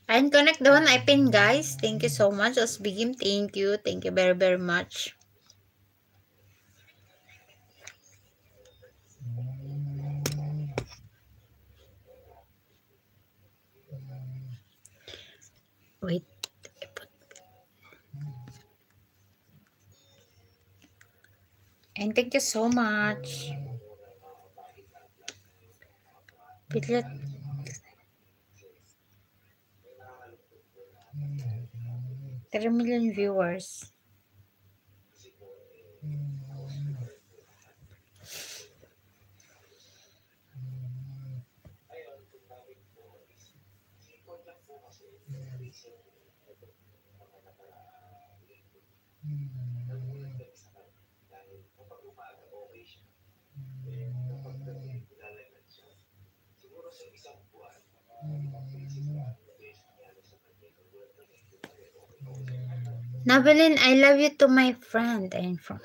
And connect the one I pinned, guys. Thank you so much. Osbigim, thank you. Thank you very, very much. Wait. And thank you so much. Bigla 3 million viewers. Nabelin, I love you to my friend. And from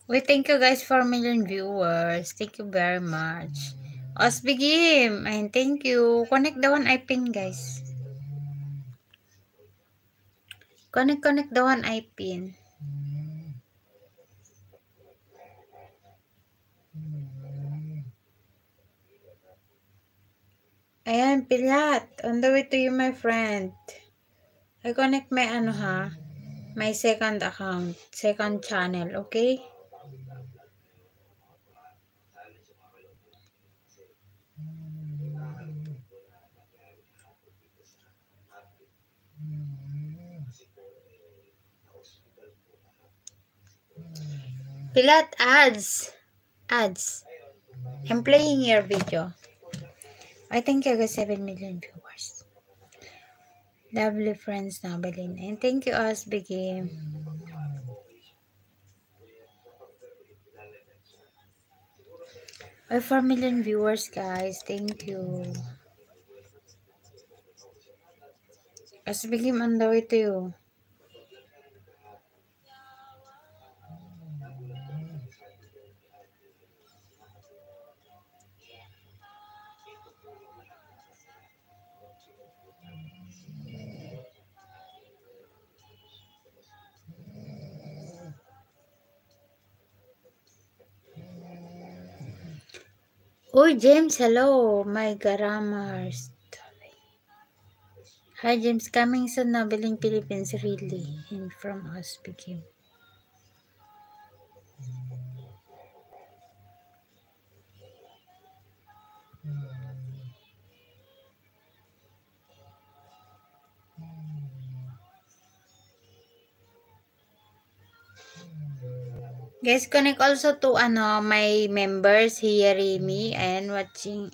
Wait, thank you guys for 1 million viewers. Thank you very much. Osbigim, and thank you. Connect the one I pin, guys. Connect the one I pin. Ayan, Pilat. On the way to you, my friend. I connect my my second account, second channel, okay? Pilat, ads. Ads. I'm playing your video. I think I got 7 million viewers. Lovely friends, Nabelin. And thank you, Osbigim. 4 million viewers, guys. Thank you. Osbigim on the way to you. Oh, James, hello. My Garamars. Hi, James. Coming soon, Nabelin, Philippines, really. And from Osbigim. Guys, connect also to my members here, me and watching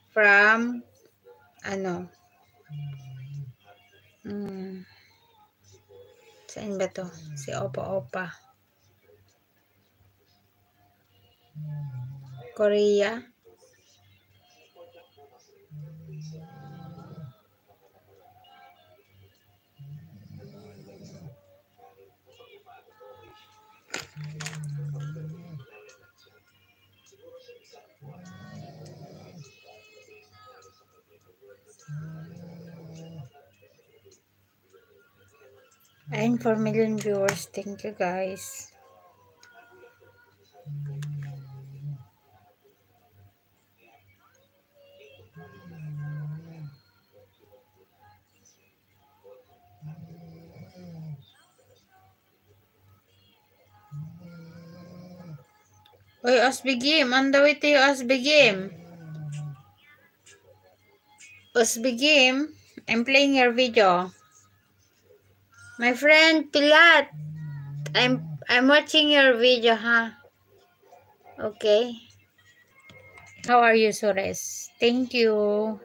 from saan ba to? Si Opa Opa. Korea. And 4 million viewers. Thank you, guys. Oy, Osbigim. On the way to you, Osbigim. Osbigim. I'm playing your video. My friend Pilat. I'm watching your video, huh? Okay. How are you, Sores? Thank you.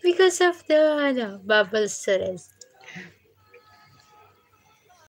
Because of the bubble Sores.